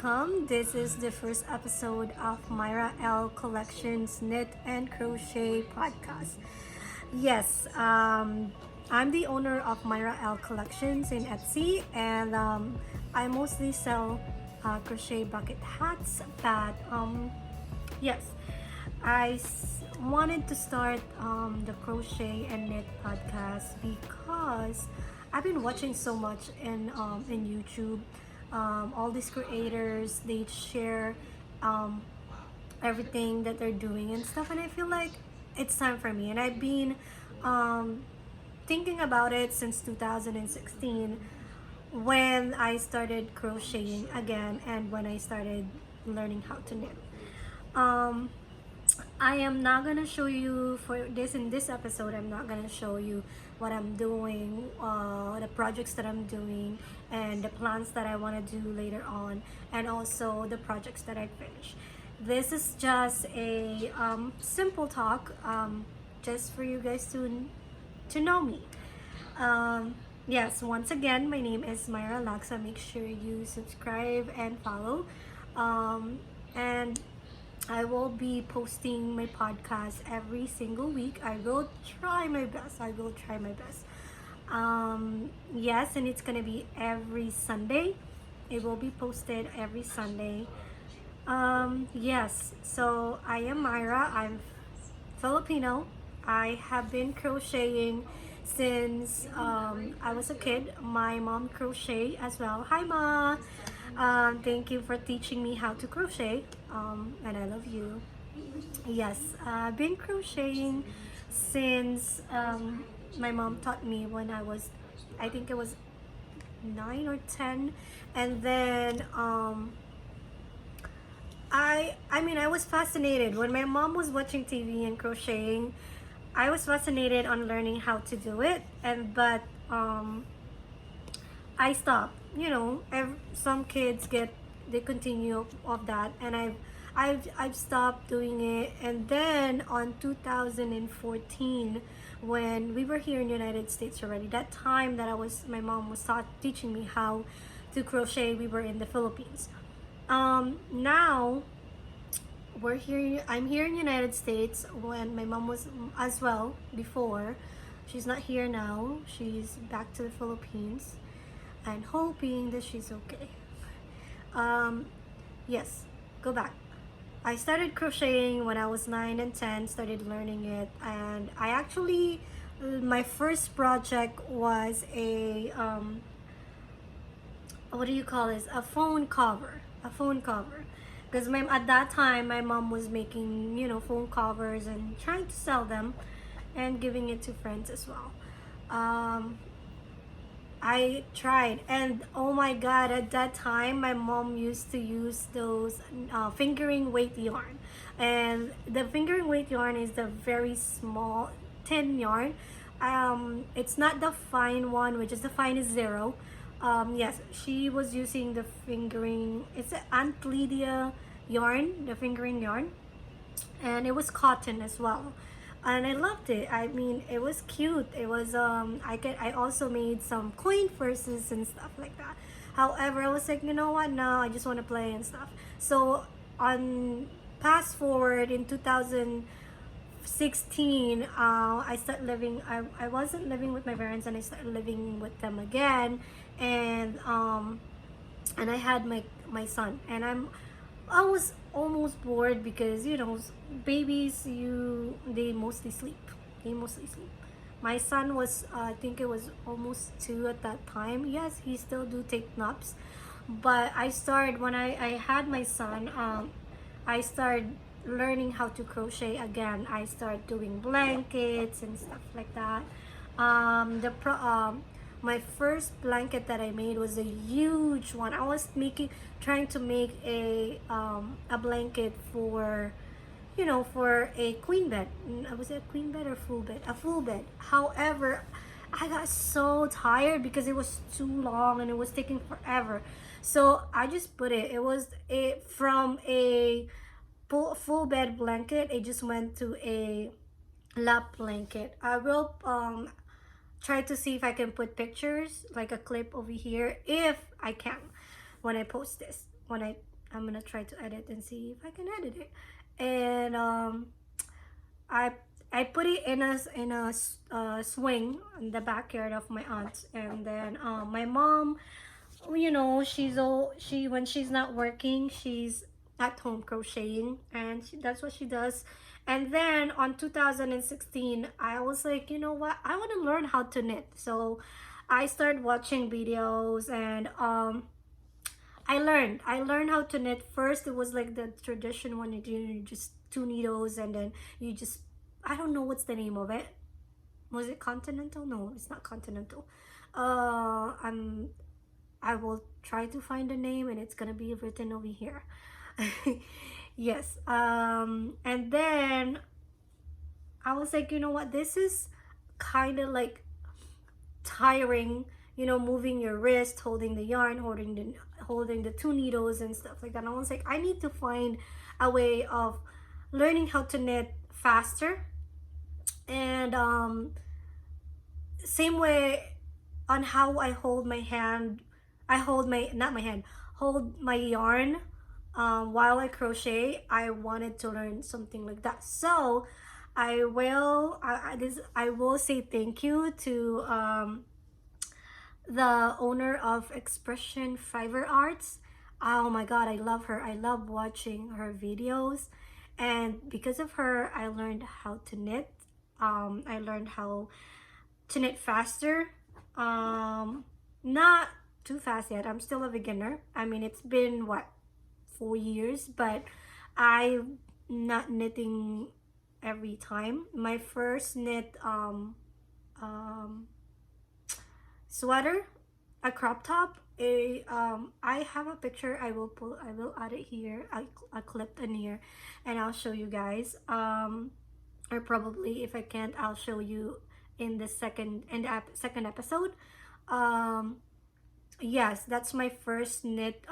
welcome. This is the first episode of MyraLCollections Knit and Crochet podcast. Yes, I'm the owner of MyraLCollections in Etsy, and I mostly sell crochet bucket hats. But yes, wanted to start the crochet and knit podcast because I've been watching so much in YouTube. All these creators, they share um, everything that they're doing and stuff, and I feel like it's time for me. And I've been um, thinking about it since 2016 when I started crocheting again and when I started learning how to knit. Um, I am not gonna show you for this in this episode. I'm not gonna show you what I'm doing, the projects that I'm doing, and the plans that I want to do later on, and also the projects that I finish. This is just a simple talk, just for you guys to know me. Yes, once again, my name is MyraLCollections. Make sure you subscribe and follow. And I will be posting my podcast every single week. I will try my best. Yes, and it's gonna be every Sunday. It will be posted every Sunday. Yes, so I am Myra. I'm Filipino. I have been crocheting since I was a kid. My mom crochet as well. Hi, Ma. Thank you for teaching me how to crochet. And I love you. Yes, I've been crocheting since my mom taught me when I think it was 9 or 10, and then I was fascinated when my mom was watching TV and crocheting. I was fascinated on learning how to do it, but I stopped. Some kids they continue of that, and I've stopped doing it. And then on 2014, when we were here in the United States already, that time that my mom was teaching me how to crochet, we were in the Philippines. Now I'm here in the United States when my mom was as well before. She's not here now. She's back to the Philippines and hoping that she's okay. Yes, go back. I started crocheting when I was 9 and 10, started learning it, and I actually, my first project was what do you call this? A phone cover. Because at that time, my mom was making, phone covers and trying to sell them and giving it to friends as well. I tried, and oh my god, at that time my mom used to use those fingering weight yarn, and the fingering weight yarn is the very small thin yarn. It's not the fine one, which is the fine is 0. Yes, she was using the fingering, it's an Aunt Lydia yarn, the fingering yarn, and it was cotton as well, and I loved it. I mean, it was cute. It was I also made some coin purses and stuff like that. However, I was like, you know what, now I just want to play and stuff. So on fast forward in 2016, I started living, I wasn't living with my parents, and I started living with them again, and I had my son, and I was almost bored because babies, they mostly sleep. My son was I think it was almost 2 at that time. Yes, he still do take naps, but I started when I had my son. I started learning how to crochet again. I started doing blankets and stuff like that. My first blanket that I made was a huge one. I was trying to make a blanket for for a queen bed. Was it a queen bed or full bed? A full bed. However, I got so tired because it was too long and it was taking forever. So I just put it. It was from a full bed blanket. It just went to a lap blanket. I will try to see if I can put pictures, like a clip over here, if I can, when I post this, when I I'm gonna try to edit and see if I can edit it. And I I put it in a swing in the backyard of my aunt's, and then my mom, you know, she when she's not working, she's at home crocheting, and that's what she does. And then on 2016, I was like, you know what, I want to learn how to knit. So I started watching videos, and I learned how to knit. First it was like the tradition when you do, you just two needles, and then you just, I don't know what's the name of it. Was it continental? No, it's not continental. I'm I will try to find a name, and it's gonna be written over here. Yes. And then I was like, you know what, this is kind of like tiring, you know, moving your wrist, holding the yarn, holding the two needles and stuff like that. And I was like, I need to find a way of learning how to knit faster. And same way on how I hold my hand, I hold my, not my hand, hold my yarn while I crochet. I wanted to learn something like that. So I will say thank you to the owner of Expression Fiber Arts. Oh my god, I love her. I love watching her videos, and because of her, I learned how to knit. I learned how to knit faster. Not too fast yet. I'm still a beginner. I mean, it's been what, 4 years, but I'm not knitting every time. My first knit um sweater, a crop top, I have a picture. I will add it here. I clipped in here, and I'll show you guys. Or probably if I can't, I'll show you in the second episode. um yes, that's my first knit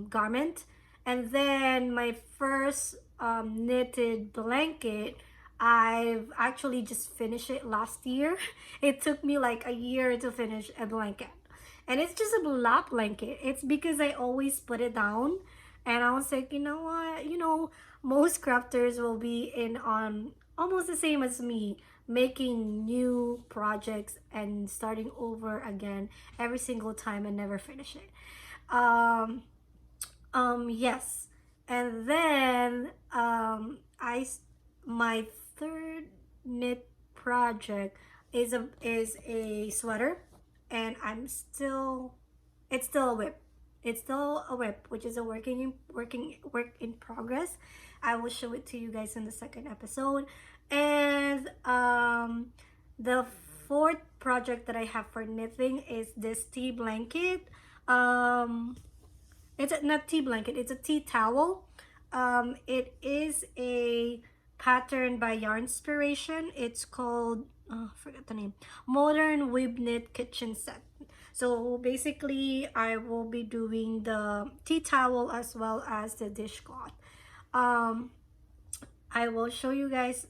garment. And then my first knitted blanket, I've actually just finished it last year. It took me like a year to finish a blanket, and it's just a black blanket. It's because I always put it down, and I was like, you know what, you know, most crafters will be in on almost the same as me, making new projects and starting over again every single time and never finish it. Yes. And then my third knit project is a sweater, and it's still a whip. It's still a whip, which is a work in progress. I will show it to you guys in the second episode. And the fourth project that I have for knitting is this tea blanket. Not tea blanket, it's a tea towel. It is a pattern by Yarn Inspiration. It's called, I forgot the name, Modern Web Knit Kitchen Set. So basically, I will be doing the tea towel as well as the dishcloth. I will show you guys.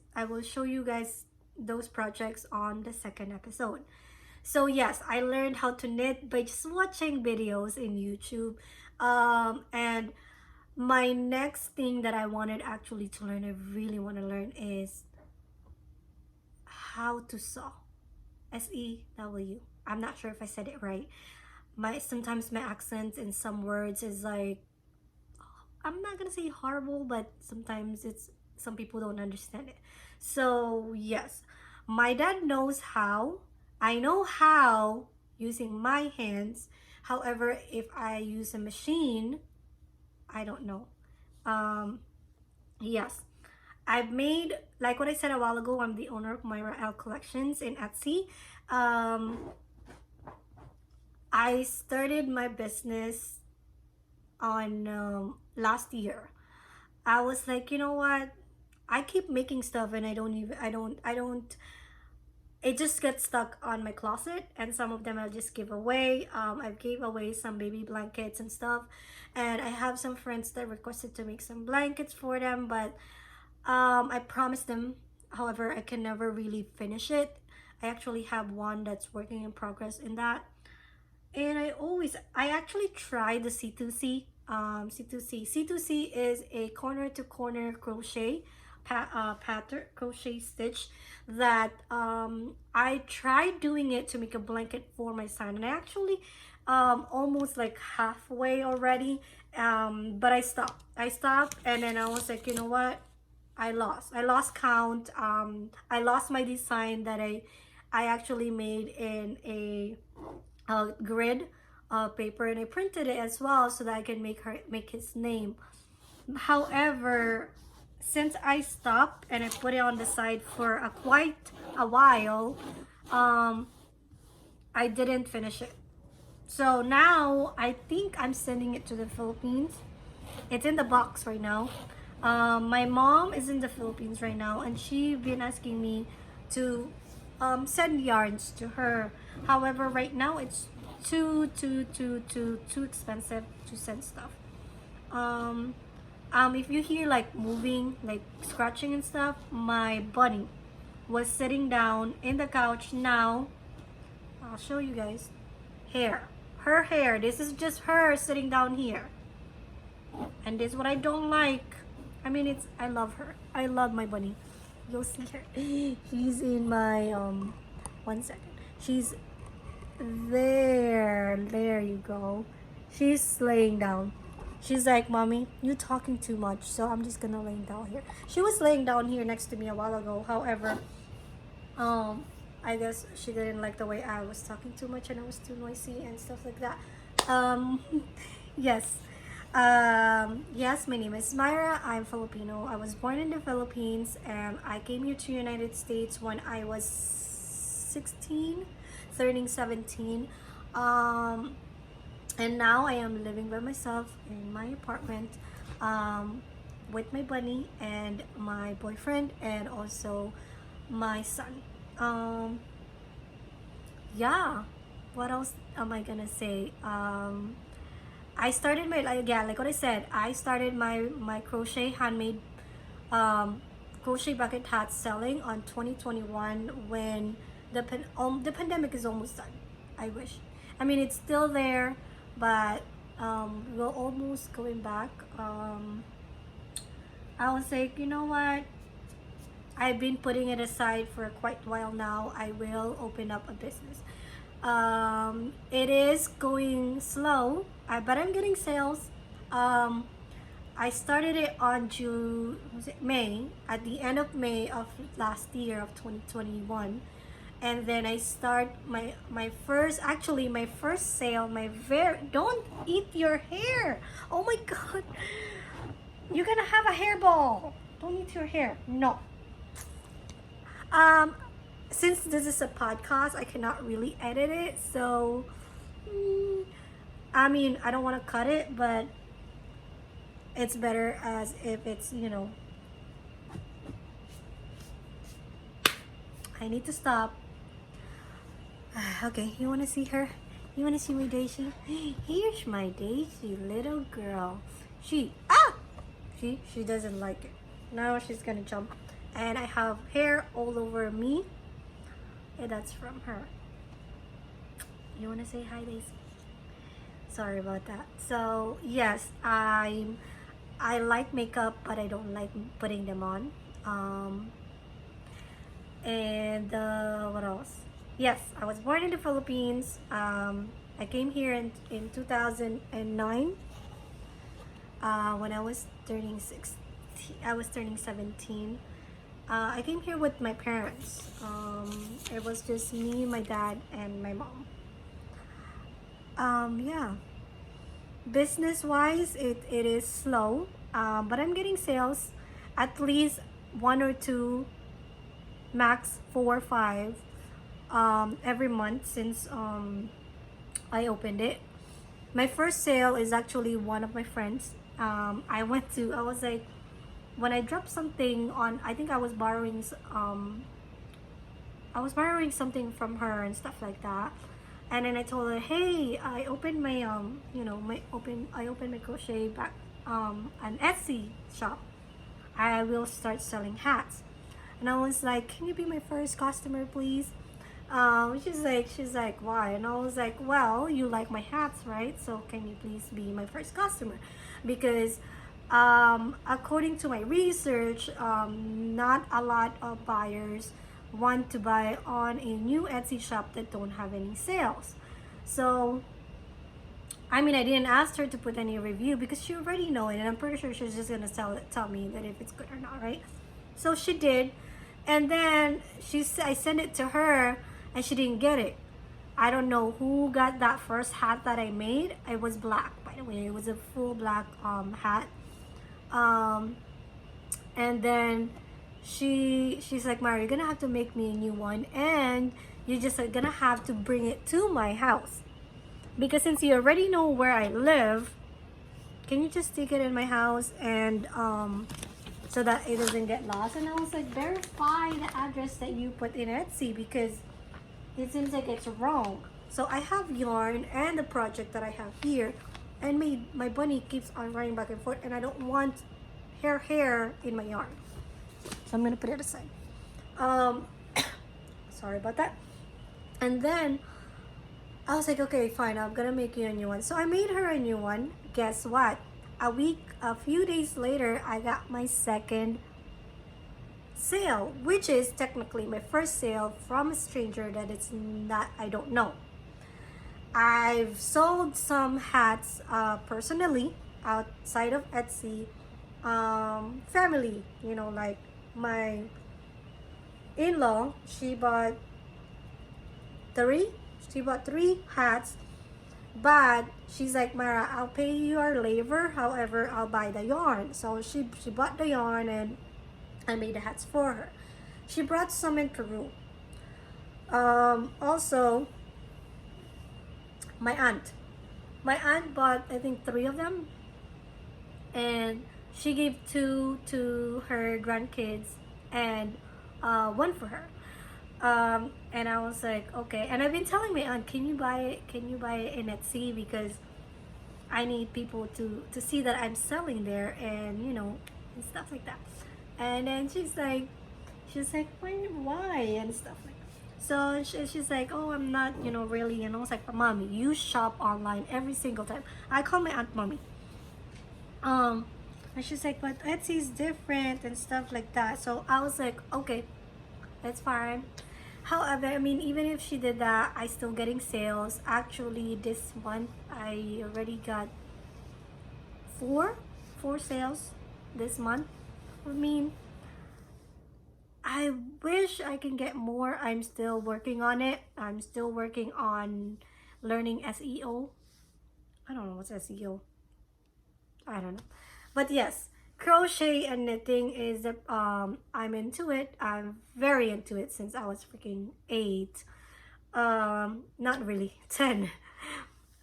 Those projects on the second episode. So yes, I learned how to knit by just watching videos in YouTube. And my next thing that I wanted actually to learn, I really want to learn, is how to sew. SEW. I'm not sure if I said it right. Sometimes my accent in some words is like, I'm not gonna say horrible, but sometimes some people don't understand it. So yes, my dad knows how. I know how using my hands. However, if I use a machine, I don't know. Yes, I've made, like what I said a while ago, I'm the owner of MyraLCollections in Etsy. I started my business on last year. I was like, you know what? I keep making stuff, and I don't, it just gets stuck on my closet, and some of them I'll just give away. I gave away some baby blankets and stuff, and I have some friends that requested to make some blankets for them, but I promised them. However, I can never really finish it. I actually have one that's working in progress in that. And I actually tried the C2C. C2C. C2C is a corner to corner crochet pattern, crochet stitch that I tried doing it to make a blanket for my son, and I actually almost like halfway already, but I stopped, and then I was like, you know what, I lost count. I lost my design that I actually made in a grid paper, and I printed it as well so that I can make his name. However, since I stopped and I put it on the side for quite a while, um, I didn't finish it. So now I think I'm sending it to the Philippines. It's in the box right now. My mom is in the Philippines right now, and she been asking me to send yarns to her. However, right now it's too expensive to send stuff. Um, if you hear like moving, like scratching and stuff, my bunny was sitting down in the couch now. I'll show you guys. Hair. Her hair. This is just her sitting down here. And this is what I don't like. I mean, I love her. I love my bunny. You'll see her. She's in my, 1 second. She's there. There you go. She's laying down. She's like, Mommy, you're talking too much, so I'm just gonna lay down here. She was laying down here next to me a while ago. However, I guess she didn't like the way I was talking too much and I was too noisy and stuff like that. Yes. Yes, my name is Myra. I'm Filipino. I was born in the Philippines, and I came here to United States when I was 16, turning 17. And now I am living by myself in my apartment, with my bunny and my boyfriend and also my son. Yeah, what else am I gonna say? I started my, like what I said, I started my crochet handmade crochet bucket hats selling on 2021 when the pandemic is almost done. I wish. I mean, it's still there, but we're almost going back. I was like, you know what? I've been putting it aside for quite a while now. I will open up a business. It is going slow, but I'm getting sales. I started it on June, was it May, at the end of May of last year of 2021. And then I start my first, actually my first sale, don't eat your hair. Oh my God. You're gonna have a hairball. Don't eat your hair. No. Since this is a podcast, I cannot really edit it, so I mean, I don't want to cut it, but it's better as if it's, I need to stop. Okay, you want to see her? You want to see my Daisy? Here's my Daisy, little girl. She doesn't like it. Now she's gonna jump. And I have hair all over me. And that's from her. You want to say hi, Daisy? Sorry about that. So yes, I like makeup, but I don't like putting them on. And what else? Yes, I was born in the Philippines. I came here in 2009. When I was turning 16, I was turning 17. I came here with my parents. It was just me, my dad, and my mom. Yeah. Business-wise, it is slow, but I'm getting sales, at least 1 or 2, max 4 or 5, every month since I opened it. My first sale is actually one of my friends. I was like, when I dropped something on, I think I was borrowing something from her and stuff like that. And then I told her, hey, I opened my I opened my crochet back an Etsy shop. I will start selling hats. And I was like, can you be my first customer, please? She's like, why? And I was like, well, you like my hats, right? So can you please be my first customer? Because according to my research, not a lot of buyers want to buy on a new Etsy shop that don't have any sales. So I mean, I didn't ask her to put any review because she already know it, and I'm pretty sure she's just gonna tell me that if it's good or not, right? So she did, and then I sent it to her, and she didn't get it. I don't know who got that first hat that I made. It was black, by the way. It was a full black hat. Um, and then she's like, Mara, you're gonna have to make me a new one, and you're just gonna have to bring it to my house because since you already know where I live, can you just stick it in my house and so that it doesn't get lost? And I was like, verify the address that you put in Etsy because it seems like it's wrong. So I have yarn and the project that I have here, and my bunny keeps on running back and forth, and I don't want hair in my yarn, so I'm gonna put it aside. Sorry about that. And then I was like, okay, fine, I'm gonna make you a new one. So I made her a new one. Guess what? A few days later, I got my second sale, which is technically my first sale from a stranger that it's not, I don't know. I've sold some hats personally outside of Etsy. Family, like my in-law, three she bought 3 hats, but she's like, Mara, I'll pay you your labor, however I'll buy the yarn. So she bought the yarn, and I made the hats for her. She brought some in Peru. Also, my aunt bought, I think, 3 of them, and she gave 2 to her grandkids and 1 for her. And I was like, okay. And I've been telling my aunt, can you buy it in Etsy, because I need people to see that I'm selling there, and and stuff like that. And then she's like, why and stuff like that. So she's like, oh, I'm not, really. And I was like, mommy, you shop online every single time. I call my aunt mommy. And she's like, but Etsy is different and stuff like that. So I was like, okay, that's fine. However, I mean, even if she did that, I still getting sales. Actually, this month I already got four sales this month. I mean, I wish I can get more. I'm still working on it. I'm still working on learning SEO. I don't know what's SEO. I don't know. But yes, crochet and knitting is I'm into it. I'm very into it since I was freaking 8. Not really, 10.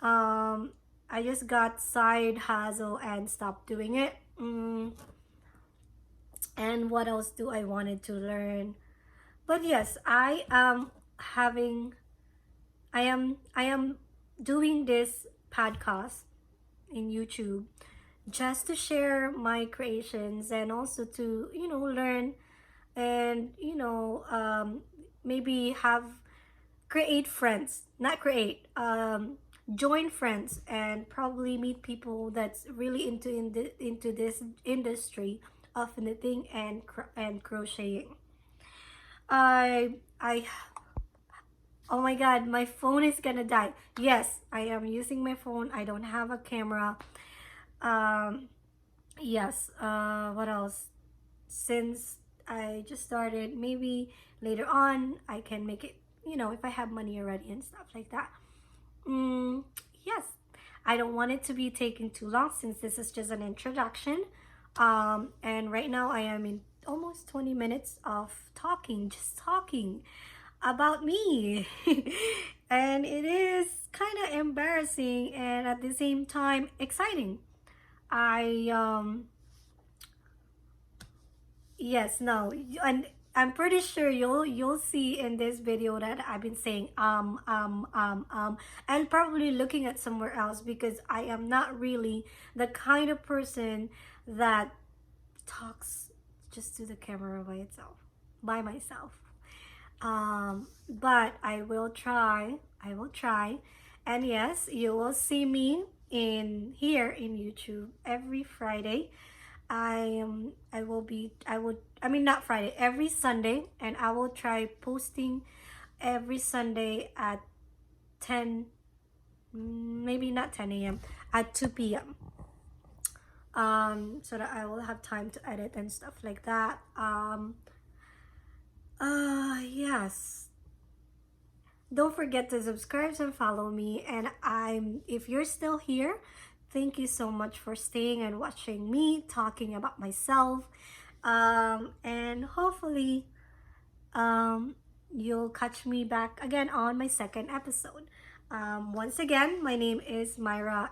I just got side hustle and stopped doing it. And what else do I wanted to learn? But yes, having I am doing this podcast in YouTube just to share my creations, and also to learn, and maybe have create friends, not create join friends, and probably meet people that's really into this industry of knitting and crocheting. I Oh my god, my phone is gonna die. Yes, I am using my phone. I don't have a camera. um yes, what else? Since I just started, maybe later on I can make it, if I have money already and stuff like that. Yes, I don't want it to be taking too long since this is just an introduction. And right now I am in almost 20 minutes of just talking about me. And it is kind of embarrassing and at the same time exciting. I Yes, no, and I'm pretty sure you'll see in this video that I've been saying and probably looking at somewhere else, because I am not really the kind of person that talks just to the camera by myself. But I will try. And yes, you will see me in here in YouTube every Friday. I will be I would I mean not Friday, every Sunday, and I will try posting every Sunday at 10, maybe not 10 a.m., at 2 p.m. So that I will have time to edit and stuff like that. Yes, don't forget to subscribe and follow me. And if you're still here, thank you so much for staying and watching me talking about myself. And hopefully you'll catch me back again on my second episode. Once again, my name is Myra,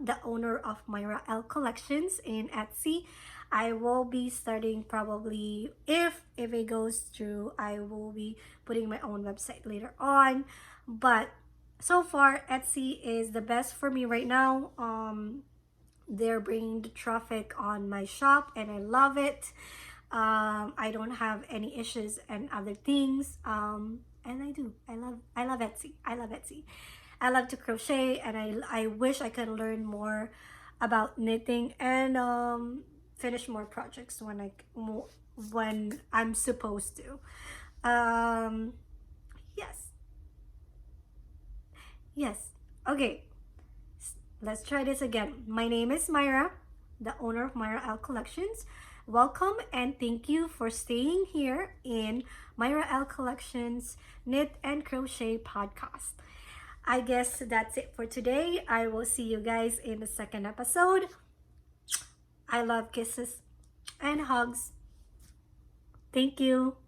the owner of MyraLCollections in Etsy. I will be starting probably, if it goes through, I will be putting my own website later on. But so far, Etsy is the best for me right now. They're bringing the traffic on my shop, and I love it. I don't have any issues and other things. And I love Etsy. I love to crochet, and I wish I could learn more about knitting and finish more projects when I'm supposed to. Yes. Yes. Okay. Let's try this again. My name is Myra, the owner of MyraLCollections. Welcome and thank you for staying here in MyraLCollections Knit and Crochet podcast. I guess that's it for today. I will see you guys in the second episode. I love kisses and hugs. Thank you.